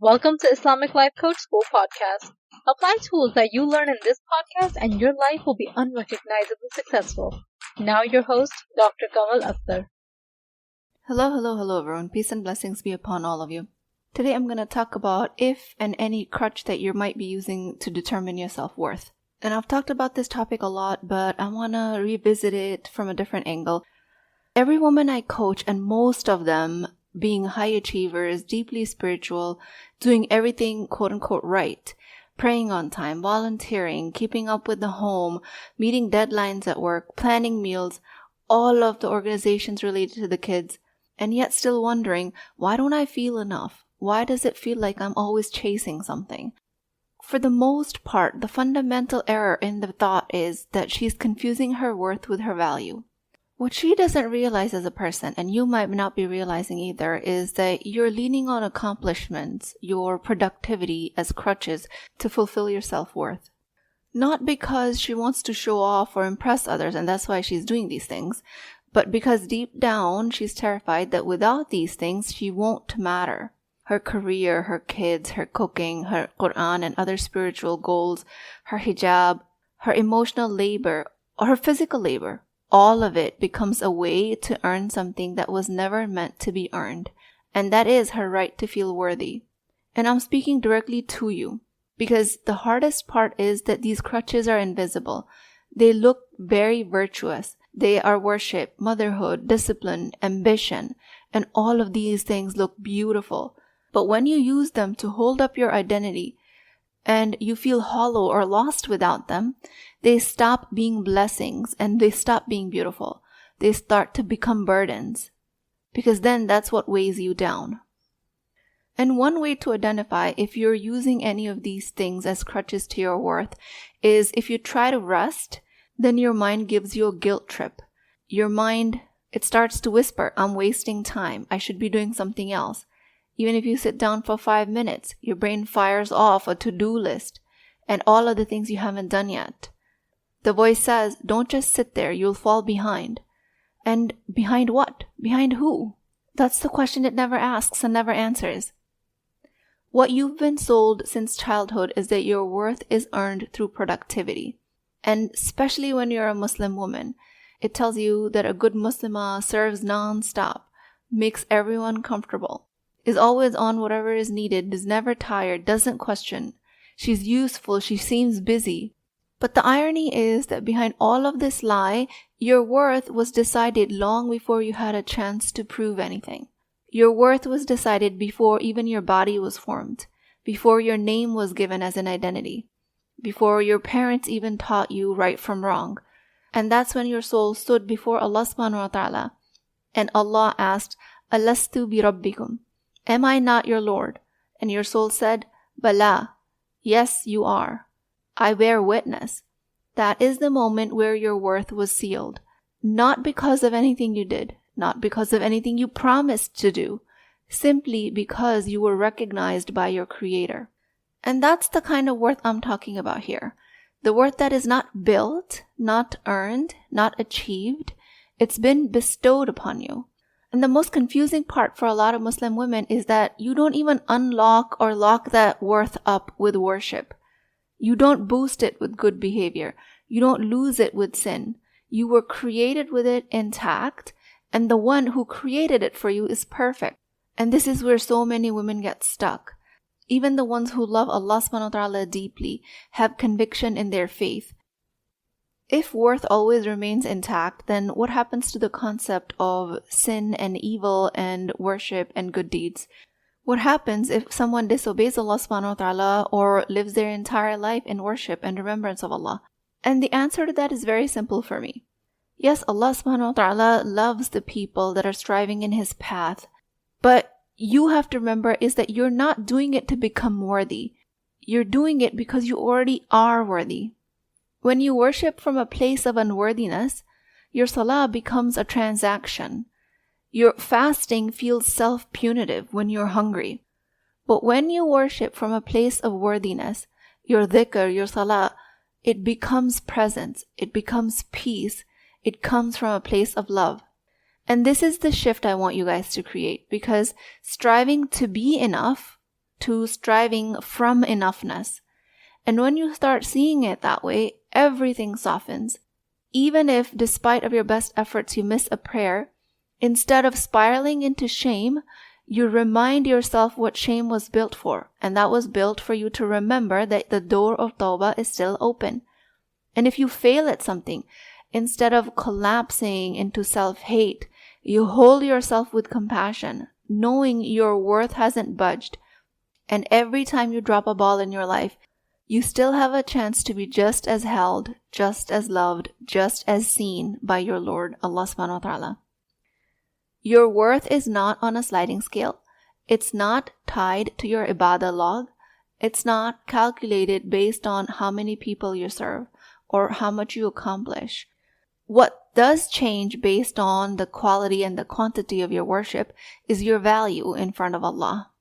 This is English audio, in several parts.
Welcome to Islamic Life Coach School podcast. Apply tools that you learn in this podcast and your life will be unrecognizably successful. Now your host, Dr. Kamal Akhtar. Hello everyone. Peace and blessings be upon all of you. Today I'm going to talk about if and any crutch that you might be using to determine your self-worth. And I've talked about this topic a lot, but I want to revisit it from a different angle. Every woman I coach, and most of them being high achievers, deeply spiritual, doing everything quote-unquote right, praying on time, volunteering, keeping up with the home, meeting deadlines at work, planning meals, all of the organizations related to the kids, and yet still wondering, why don't I feel enough? Why does it feel like I'm always chasing something? For the most part, the fundamental error in the thought is that she's confusing her worth with her value. What she doesn't realize as a person, and you might not be realizing either, is that you're leaning on accomplishments, your productivity as crutches to fulfill your self-worth. Not because she wants to show off or impress others, and that's why she's doing these things, but because deep down she's terrified that without these things she won't matter. Her career, her kids, her cooking, her Quran and other spiritual goals, her hijab, her emotional labor, or her physical labor. All of it becomes a way to earn something that was never meant to be earned, and that is her right to feel worthy. And I'm speaking directly to you, because the hardest part is that these crutches are invisible. They look very virtuous. They are worship, motherhood, discipline, ambition, and all of these things look beautiful. But when you use them to hold up your identity, and you feel hollow or lost without them, they stop being blessings and they stop being beautiful. They start to become burdens, because then that's what weighs you down. And one way to identify if you're using any of these things as crutches to your worth is if you try to rest, then your mind gives you a guilt trip. Your mind, it starts to whisper, I'm wasting time. I should be doing something else. Even if you sit down for 5 minutes, your brain fires off a to-do list and all of the things you haven't done yet. The voice says, don't just sit there, you'll fall behind. And behind what? Behind who? That's the question it never asks and never answers. What you've been sold since childhood is that your worth is earned through productivity. And especially when you're a Muslim woman, it tells you that a good Muslimah serves non-stop, makes everyone comfortable, is always on whatever is needed, is never tired, doesn't question. She's useful, she seems busy. But the irony is that behind all of this lie, your worth was decided long before you had a chance to prove anything. Your worth was decided before even your body was formed, before your name was given as an identity, before your parents even taught you right from wrong. And that's when your soul stood before Allah SWT, and Allah asked, Alastu bi Rabbikum? Am I not your Lord? And your soul said, Bala, yes, you are. I bear witness. That is the moment where your worth was sealed. Not because of anything you did, not because of anything you promised to do, simply because you were recognized by your Creator. And that's the kind of worth I'm talking about here. The worth that is not built, not earned, not achieved. It's been bestowed upon you. And the most confusing part for a lot of Muslim women is that you don't even unlock or lock that worth up with worship. You don't boost it with good behavior. You don't lose it with sin. You were created with it intact, and the one who created it for you is perfect. And this is where so many women get stuck. Even the ones who love Allah SWT deeply have conviction in their faith. If worth always remains intact, then what happens to the concept of sin and evil and worship and good deeds? What happens if someone disobeys Allah SWT or lives their entire life in worship and remembrance of Allah? And the answer to that is very simple for me. Yes, Allah SWT loves the people that are striving in His path, but you have to remember is that you're not doing it to become worthy. You're doing it because you already are worthy. When you worship from a place of unworthiness, your salah becomes a transaction. Your fasting feels self-punitive when you're hungry. But when you worship from a place of worthiness, your dhikr, your salah, it becomes presence, it becomes peace, it comes from a place of love. And this is the shift I want you guys to create, because striving to be enough to striving from enoughness. And when you start seeing it that way, everything softens. Even if, despite of your best efforts, you miss a prayer, instead of spiraling into shame, you remind yourself what shame was built for. And that was built for you to remember that the door of tawbah is still open. And if you fail at something, instead of collapsing into self-hate, you hold yourself with compassion, knowing your worth hasn't budged. And every time you drop a ball in your life, you still have a chance to be just as held, just as loved, just as seen by your Lord, Allah SWT. Your worth is not on a sliding scale. It's not tied to your ibadah log. It's not calculated based on how many people you serve or how much you accomplish. What does change based on the quality and the quantity of your worship is your value in front of Allah.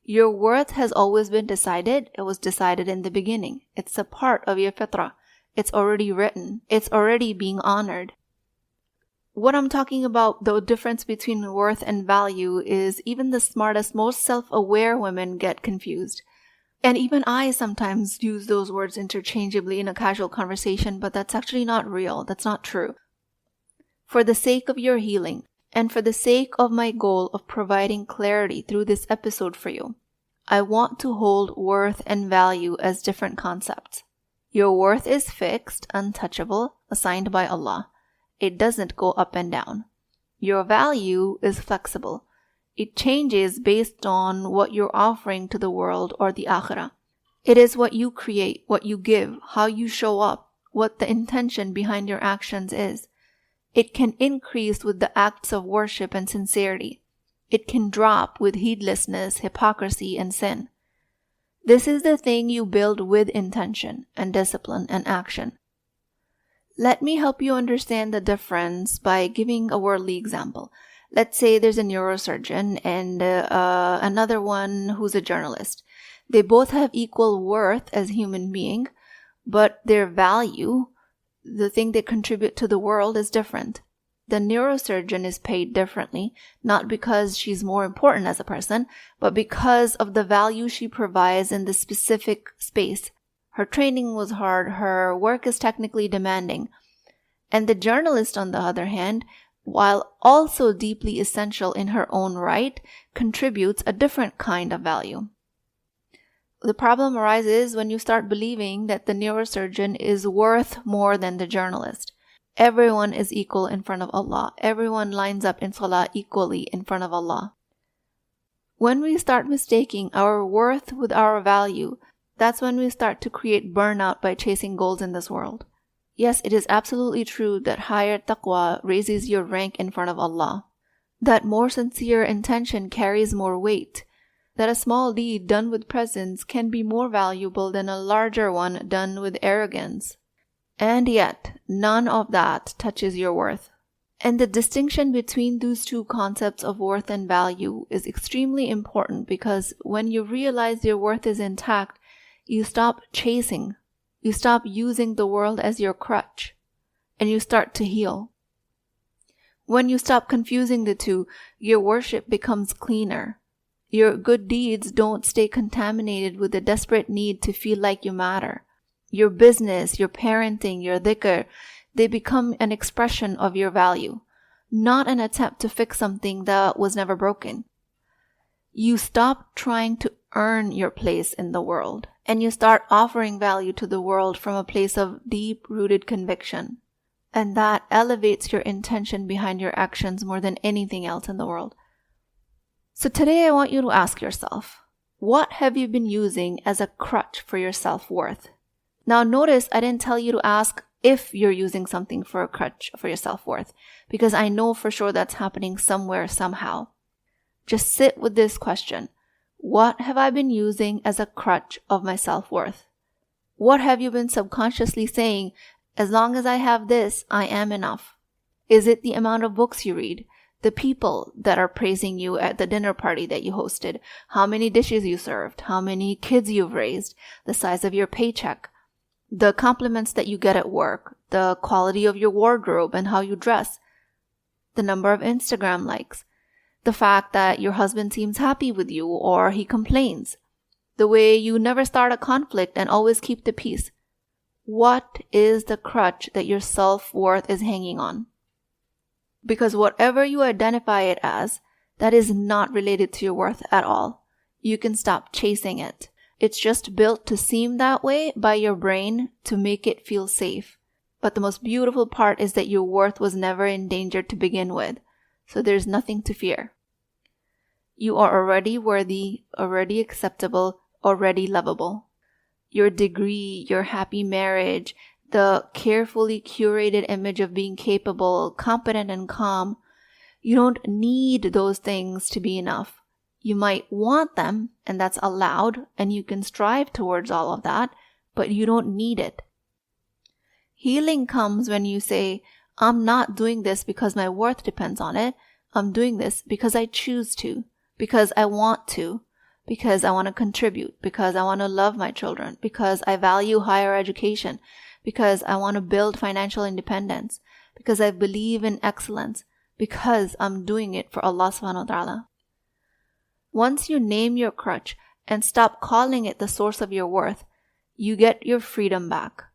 Your worth has always been decided. It was decided in the beginning. It's a part of your fitrah. It's already written. It's already being honored. What I'm talking about, the difference between worth and value, is even the smartest, most self-aware women get confused. And even I sometimes use those words interchangeably in a casual conversation, but that's actually not real. That's not true. For the sake of your healing, and for the sake of my goal of providing clarity through this episode for you, I want to hold worth and value as different concepts. Your worth is fixed, untouchable, assigned by Allah. It doesn't go up and down. Your value is flexible. It changes based on what you're offering to the world or the akhirah. It is what you create, what you give, how you show up, what the intention behind your actions is. It can increase with the acts of worship and sincerity. It can drop with heedlessness, hypocrisy, and sin. This is the thing you build with intention and discipline and action. Let me help you understand the difference by giving a worldly example. Let's say there's a neurosurgeon and another one who's a journalist. They both have equal worth as human beings, but their value, the thing they contribute to the world, is different. The neurosurgeon is paid differently, not because she's more important as a person, but because of the value she provides in the specific space. Her training was hard, her work is technically demanding. And the journalist, on the other hand, while also deeply essential in her own right, contributes a different kind of value. The problem arises when you start believing that the neurosurgeon is worth more than the journalist. Everyone is equal in front of Allah. Everyone lines up in salah equally in front of Allah. When we start mistaking our worth with our value, that's when we start to create burnout by chasing goals in this world. Yes, it is absolutely true that higher taqwa raises your rank in front of Allah, that more sincere intention carries more weight, that a small deed done with presence can be more valuable than a larger one done with arrogance. And yet, none of that touches your worth. And the distinction between those two concepts of worth and value is extremely important, because when you realize your worth is intact, you stop chasing. You stop using the world as your crutch, and you start to heal. When you stop confusing the two, your worship becomes cleaner. Your good deeds don't stay contaminated with the desperate need to feel like you matter. Your business, your parenting, your dhikr, they become an expression of your value, not an attempt to fix something that was never broken. You stop trying to earn your place in the world, and you start offering value to the world from a place of deep-rooted conviction. And that elevates your intention behind your actions more than anything else in the world. So today I want you to ask yourself, what have you been using as a crutch for your self-worth? Now notice I didn't tell you to ask if you're using something for a crutch for your self-worth, because I know for sure that's happening somewhere, somehow. Just sit with this question. What have I been using as a crutch of my self-worth? What have you been subconsciously saying, as long as I have this, I am enough? Is it the amount of books you read? The people that are praising you at the dinner party that you hosted? How many dishes you served? How many kids you've raised? The size of your paycheck? The compliments that you get at work? The quality of your wardrobe and how you dress? The number of Instagram likes? The fact that your husband seems happy with you or he complains. The way you never start a conflict and always keep the peace. What is the crutch that your self-worth is hanging on? Because whatever you identify it as, that is not related to your worth at all. You can stop chasing it. It's just built to seem that way by your brain to make it feel safe. But the most beautiful part is that your worth was never in danger to begin with. So there's nothing to fear. You are already worthy, already acceptable, already lovable. Your degree, your happy marriage, the carefully curated image of being capable, competent, and calm, you don't need those things to be enough. You might want them, and that's allowed, and you can strive towards all of that, but you don't need it. Healing comes when you say, I'm not doing this because my worth depends on it. I'm doing this because I choose to, because I want to, because I want to contribute, because I want to love my children, because I value higher education, because I want to build financial independence, because I believe in excellence, because I'm doing it for Allah SWT. Once you name your crutch and stop calling it the source of your worth, you get your freedom back.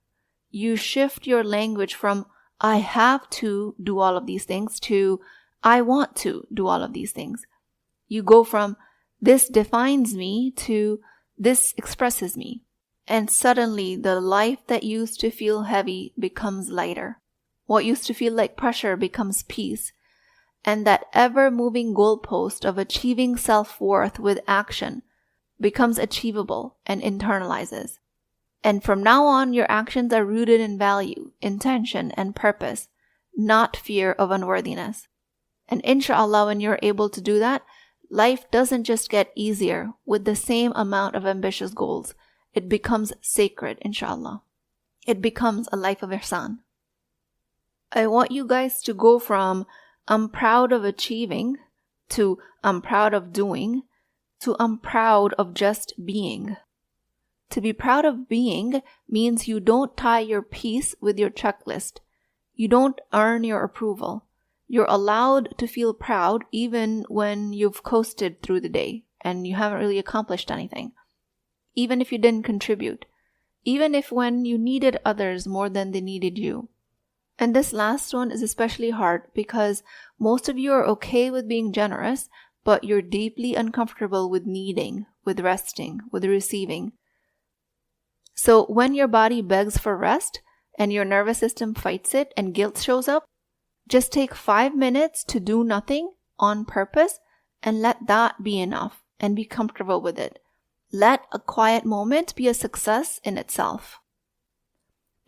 You shift your language from I have to do all of these things to I want to do all of these things. You go from this defines me to this expresses me. And suddenly the life that used to feel heavy becomes lighter. What used to feel like pressure becomes peace. And that ever-moving goalpost of achieving self-worth with action becomes achievable and internalizes. And from now on, your actions are rooted in value, intention, and purpose, not fear of unworthiness. And inshallah, when you're able to do that, life doesn't just get easier with the same amount of ambitious goals. It becomes sacred, inshallah. It becomes a life of ihsan. I want you guys to go from I'm proud of achieving to I'm proud of doing to I'm proud of just being. To be proud of being means you don't tie your peace with your checklist. You don't earn your approval. You're allowed to feel proud even when you've coasted through the day and you haven't really accomplished anything. Even if you didn't contribute. Even if when you needed others more than they needed you. And this last one is especially hard because most of you are okay with being generous, but you're deeply uncomfortable with needing, with resting, with receiving. So when your body begs for rest and your nervous system fights it and guilt shows up, just take 5 minutes to do nothing on purpose and let that be enough and be comfortable with it. Let a quiet moment be a success in itself.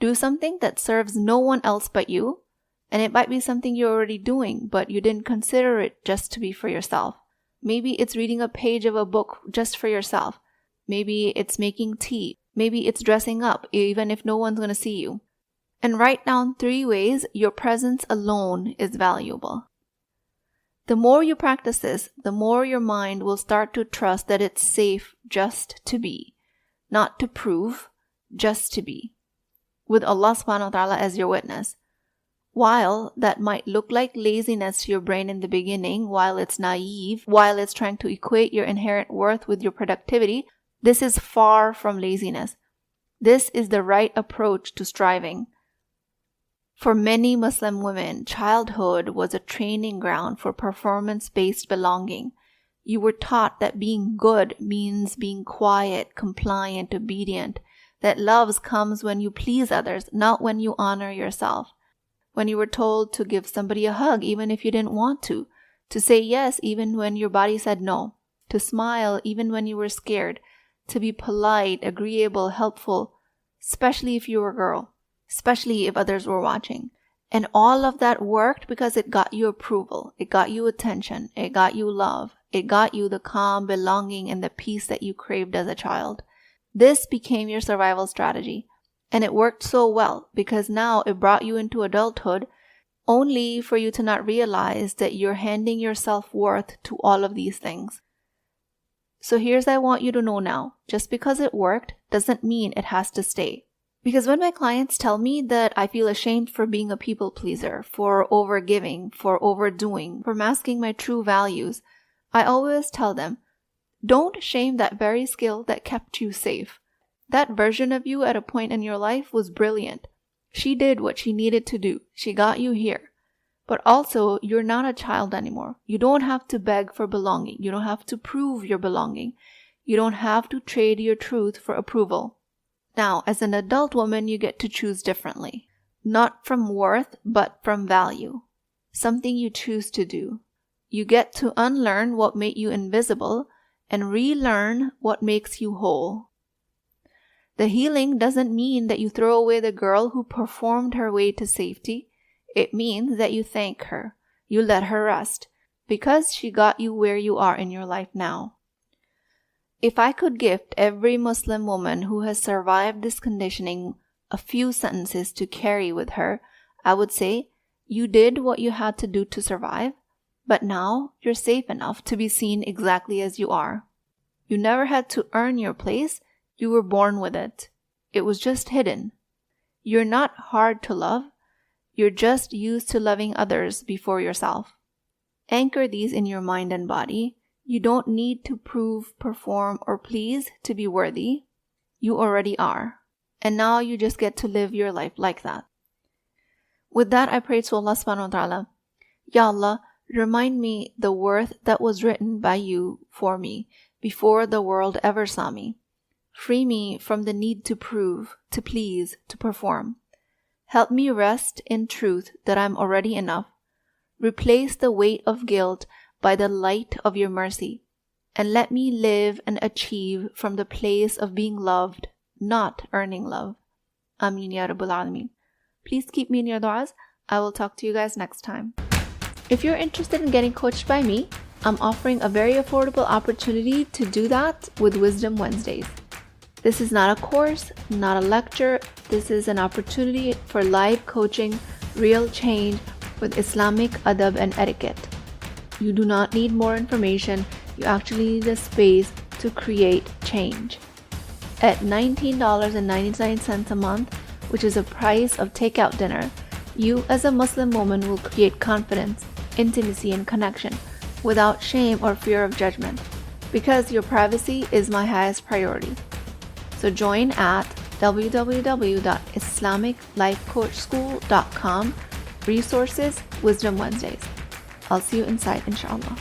Do something that serves no one else but you, and it might be something you're already doing, but you didn't consider it just to be for yourself. Maybe it's reading a page of a book just for yourself. Maybe it's making tea. Maybe it's dressing up, even if no one's going to see you. And write down 3 ways your presence alone is valuable. The more you practice this, the more your mind will start to trust that it's safe just to be, not to prove, just to be, with Allah SWT as your witness. While that might look like laziness to your brain in the beginning, while it's naive, while it's trying to equate your inherent worth with your productivity, this is far from laziness. This is the right approach to striving. For many Muslim women, childhood was a training ground for performance-based belonging. You were taught that being good means being quiet, compliant, obedient, that love comes when you please others, not when you honor yourself. When you were told to give somebody a hug even if you didn't want to say yes even when your body said no, to smile even when you were scared, to be polite, agreeable, helpful, especially if you were a girl. Especially if others were watching. And all of that worked because it got you approval, it got you attention, it got you love, it got you the calm, belonging, and the peace that you craved as a child. This became your survival strategy. And it worked so well because now it brought you into adulthood only for you to not realize that you're handing your self-worth to all of these things. So here's what I want you to know now. Just because it worked doesn't mean it has to stay. Because when my clients tell me that I feel ashamed for being a people pleaser, for overgiving, for overdoing, for masking my true values, I always tell them, don't shame that very skill that kept you safe. That version of you at a point in your life was brilliant. She did what she needed to do. She got you here. But also, you're not a child anymore. You don't have to beg for belonging. You don't have to prove your belonging. You don't have to trade your truth for approval. Now, as an adult woman, you get to choose differently. Not from worth, but from value. Something you choose to do. You get to unlearn what made you invisible and relearn what makes you whole. The healing doesn't mean that you throw away the girl who performed her way to safety. It means that you thank her. You let her rest because she got you where you are in your life now. If I could gift every Muslim woman who has survived this conditioning a few sentences to carry with her, I would say, you did what you had to do to survive, but now you're safe enough to be seen exactly as you are. You never had to earn your place, you were born with it. It was just hidden. You're not hard to love, you're just used to loving others before yourself. Anchor these in your mind and body. You don't need to prove, perform, or please to be worthy. You already are. And now you just get to live your life like that. With that, I pray to Allah SWT, Ya Allah, remind me the worth that was written by you for me before the world ever saw me. Free me from the need to prove, to please, to perform. Help me rest in truth that I'm already enough. Replace the weight of guilt by the light of your mercy, and let me live and achieve from the place of being loved, not earning love. Ameen Ya Rabbal Alameen. Please keep me in your du'as. I will talk to you guys next time. If you're interested in getting coached by me, I'm offering a very affordable opportunity to do that with Wisdom Wednesdays. This is not a course, not a lecture. This is an opportunity for live coaching, real change with Islamic adab and etiquette. You do not need more information. You actually need a space to create change. At $19.99 a month, which is the price of takeout dinner, you as a Muslim woman will create confidence, intimacy, and connection without shame or fear of judgment, because your privacy is my highest priority. So join at www.islamiclifecoachschool.com, resources, Wisdom Wednesdays. I'll see you inside, inshallah.